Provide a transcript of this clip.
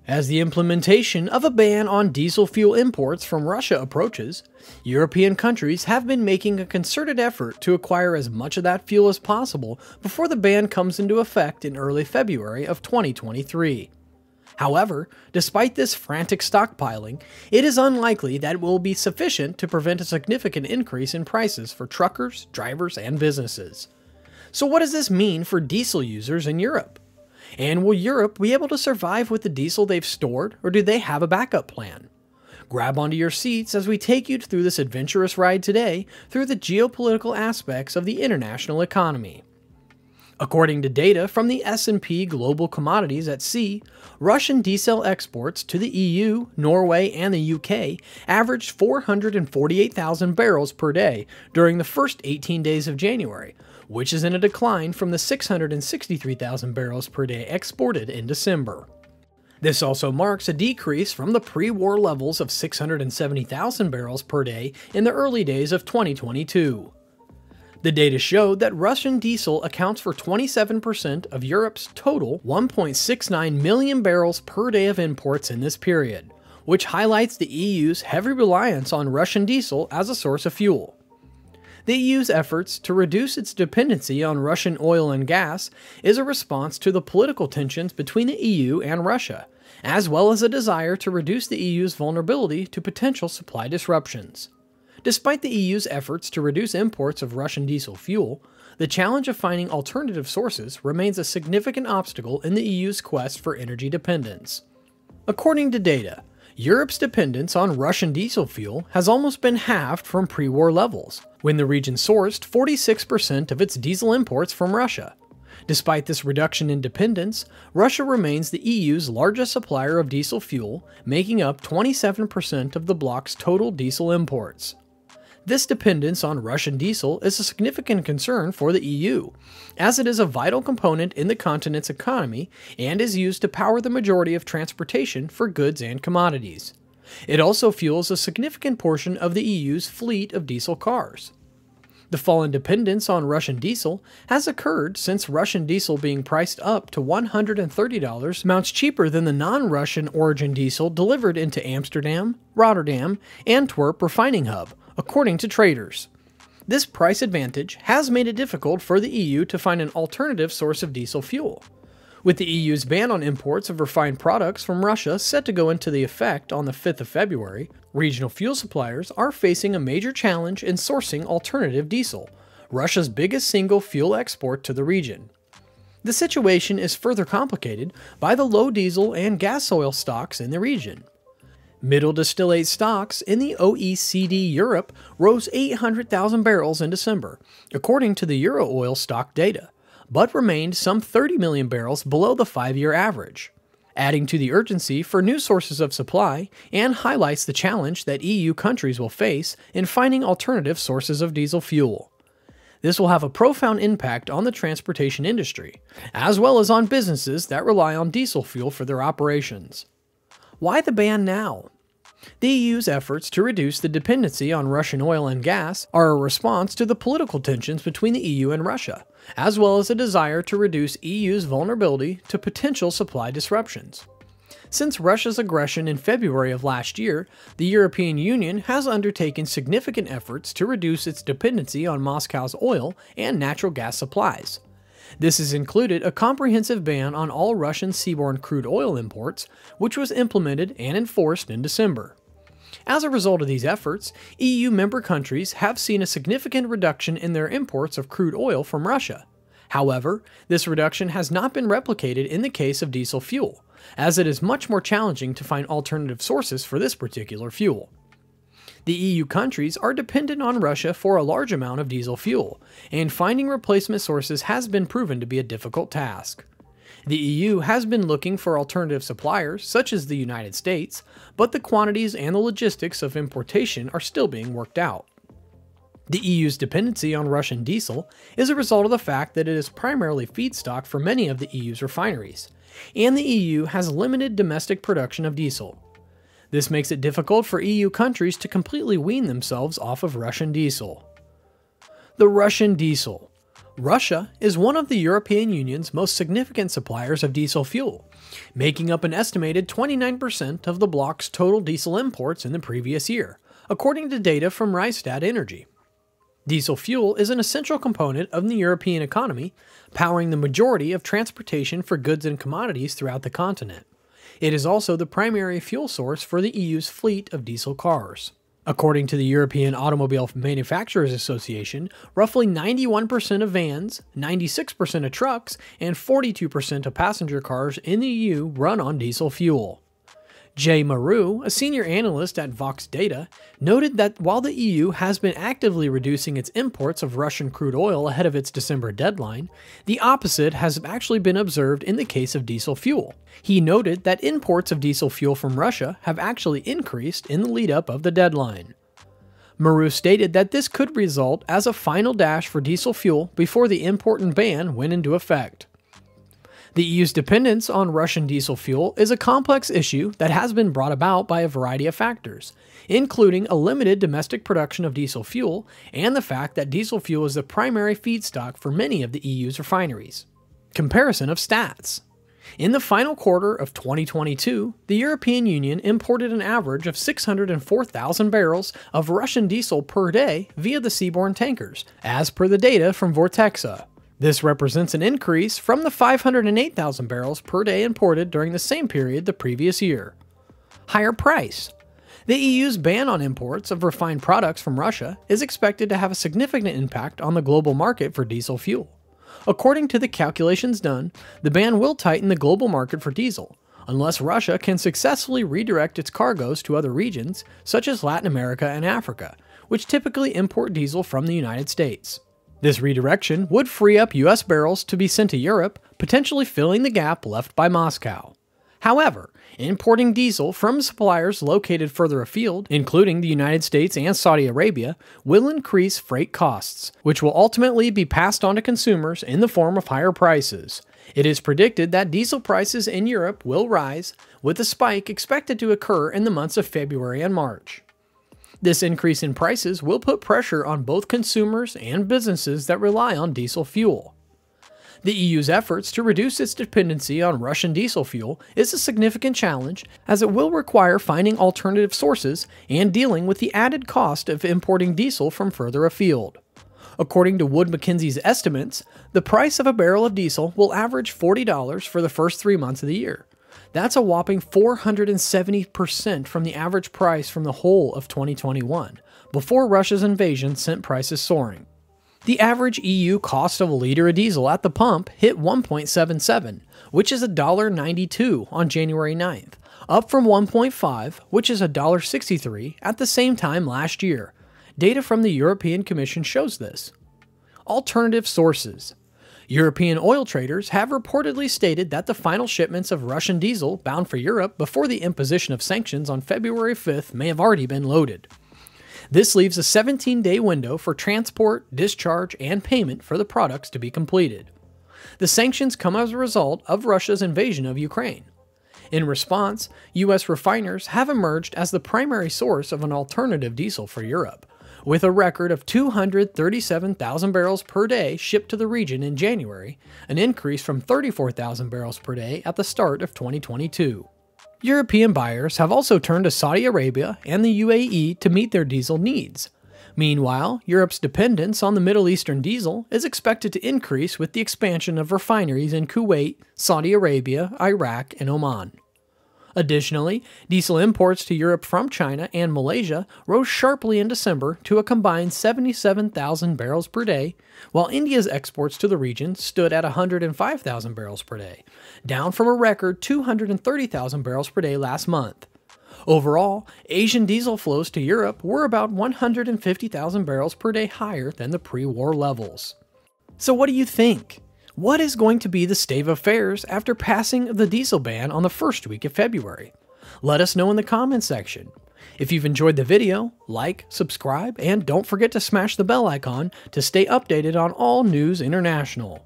As the implementation of a ban on diesel fuel imports from Russia approaches, European countries have been making a concerted effort to acquire as much of that fuel as possible before the ban comes into effect in early February of 2023. However, despite this frantic stockpiling, it is unlikely that it will be sufficient to prevent a significant increase in prices for truckers, drivers, and businesses. So what does this mean for diesel users in Europe? And will Europe be able to survive with the diesel they've stored, or do they have a backup plan? Grab onto your seats as we take you through this adventurous ride today through the geopolitical aspects of the international economy. According to data from the S&P Global Commodities at sea, Russian diesel exports to the EU, Norway, and the UK averaged 448,000 barrels per day during the first 18 days of January, which is in a decline from the 663,000 barrels per day exported in December. This also marks a decrease from the pre-war levels of 670,000 barrels per day in the early days of 2022. The data showed that Russian diesel accounts for 27% of Europe's total 1.69 million barrels per day of imports in this period, which highlights the EU's heavy reliance on Russian diesel as a source of fuel. The EU's efforts to reduce its dependency on Russian oil and gas is a response to the political tensions between the EU and Russia, as well as a desire to reduce the EU's vulnerability to potential supply disruptions. Despite the EU's efforts to reduce imports of Russian diesel fuel, the challenge of finding alternative sources remains a significant obstacle in the EU's quest for energy dependence. According to data, Europe's dependence on Russian diesel fuel has almost been halved from pre-war levels, when the region sourced 46% of its diesel imports from Russia. Despite this reduction in dependence, Russia remains the EU's largest supplier of diesel fuel, making up 27% of the bloc's total diesel imports. This dependence on Russian diesel is a significant concern for the EU, as it is a vital component in the continent's economy and is used to power the majority of transportation for goods and commodities. It also fuels a significant portion of the EU's fleet of diesel cars. The fall in dependence on Russian diesel has occurred since Russian diesel being priced up to $130 amounts cheaper than the non-Russian origin diesel delivered into Amsterdam, Rotterdam, Antwerp refining hub, according to traders. This price advantage has made it difficult for the EU to find an alternative source of diesel fuel. With the EU's ban on imports of refined products from Russia set to go into the effect on the 5th of February, regional fuel suppliers are facing a major challenge in sourcing alternative diesel, Russia's biggest single fuel export to the region. The situation is further complicated by the low diesel and gas oil stocks in the region. Middle distillate stocks in the OECD Europe rose 800,000 barrels in December, according to the Euro-Oil stock data, but remained some 30 million barrels below the 5-year average, adding to the urgency for new sources of supply and highlights the challenge that EU countries will face in finding alternative sources of diesel fuel. This will have a profound impact on the transportation industry, as well as on businesses that rely on diesel fuel for their operations. Why the ban now? The EU's efforts to reduce the dependency on Russian oil and gas are a response to the political tensions between the EU and Russia, as well as a desire to reduce EU's vulnerability to potential supply disruptions. Since Russia's aggression in February of last year, the European Union has undertaken significant efforts to reduce its dependency on Moscow's oil and natural gas supplies. This has included a comprehensive ban on all Russian seaborne crude oil imports, which was implemented and enforced in December. As a result of these efforts, EU member countries have seen a significant reduction in their imports of crude oil from Russia. However, this reduction has not been replicated in the case of diesel fuel, as it is much more challenging to find alternative sources for this particular fuel. The EU countries are dependent on Russia for a large amount of diesel fuel, and finding replacement sources has been proven to be a difficult task. The EU has been looking for alternative suppliers, such as the United States, but the quantities and the logistics of importation are still being worked out. The EU's dependency on Russian diesel is a result of the fact that it is primarily feedstock for many of the EU's refineries, and the EU has limited domestic production of diesel. This makes it difficult for EU countries to completely wean themselves off of Russian diesel. The Russian diesel. Russia is one of the European Union's most significant suppliers of diesel fuel, making up an estimated 29% of the bloc's total diesel imports in the previous year, according to data from Rystad Energy. Diesel fuel is an essential component of the European economy, powering the majority of transportation for goods and commodities throughout the continent. It is also the primary fuel source for the EU's fleet of diesel cars. According to the European Automobile Manufacturers Association, roughly 91% of vans, 96% of trucks, and 42% of passenger cars in the EU run on diesel fuel. Jay Maru, a senior analyst at Vox Data, noted that while the EU has been actively reducing its imports of Russian crude oil ahead of its December deadline, the opposite has actually been observed in the case of diesel fuel. He noted that imports of diesel fuel from Russia have actually increased in the lead-up of the deadline. Maru stated that this could result as a final dash for diesel fuel before the import ban went into effect. The EU's dependence on Russian diesel fuel is a complex issue that has been brought about by a variety of factors, including a limited domestic production of diesel fuel and the fact that diesel fuel is the primary feedstock for many of the EU's refineries. Comparison of stats. In the final quarter of 2022, the European Union imported an average of 604,000 barrels of Russian diesel per day via the seaborne tankers, as per the data from Vortexa. This represents an increase from the 508,000 barrels per day imported during the same period the previous year. Higher price. The EU's ban on imports of refined products from Russia is expected to have a significant impact on the global market for diesel fuel. According to the calculations done, the ban will tighten the global market for diesel, unless Russia can successfully redirect its cargoes to other regions, such as Latin America and Africa, which typically import diesel from the United States. This redirection would free up US barrels to be sent to Europe, potentially filling the gap left by Moscow. However, importing diesel from suppliers located further afield, including the United States and Saudi Arabia, will increase freight costs, which will ultimately be passed on to consumers in the form of higher prices. It is predicted that diesel prices in Europe will rise, with a spike expected to occur in the months of February and March. This increase in prices will put pressure on both consumers and businesses that rely on diesel fuel. The EU's efforts to reduce its dependency on Russian diesel fuel is a significant challenge, as it will require finding alternative sources and dealing with the added cost of importing diesel from further afield. According to Wood Mackenzie's estimates, the price of a barrel of diesel will average $40 for the first 3 months of the year. That's a whopping 470% from the average price from the whole of 2021, before Russia's invasion sent prices soaring. The average EU cost of a liter of diesel at the pump hit $1.77, which is $1.92 on January 9th, up from $1.5, which is $1.63 at the same time last year. Data from the European Commission shows this. Alternative sources. European oil traders have reportedly stated that the final shipments of Russian diesel bound for Europe before the imposition of sanctions on February 5th may have already been loaded. This leaves a 17-day window for transport, discharge, and payment for the products to be completed. The sanctions come as a result of Russia's invasion of Ukraine. In response, U.S. refiners have emerged as the primary source of an alternative diesel for Europe, with a record of 237,000 barrels per day shipped to the region in January, an increase from 34,000 barrels per day at the start of 2022. European buyers have also turned to Saudi Arabia and the UAE to meet their diesel needs. Meanwhile, Europe's dependence on the Middle Eastern diesel is expected to increase with the expansion of refineries in Kuwait, Saudi Arabia, Iraq, and Oman. Additionally, diesel imports to Europe from China and Malaysia rose sharply in December to a combined 77,000 barrels per day, while India's exports to the region stood at 105,000 barrels per day, down from a record 230,000 barrels per day last month. Overall, Asian diesel flows to Europe were about 150,000 barrels per day higher than the pre-war levels. So what do you think? What is going to be the state of affairs after passing of the diesel ban on the first week of February? Let us know in the comments section. If you've enjoyed the video, like, subscribe, and don't forget to smash the bell icon to stay updated on all news international.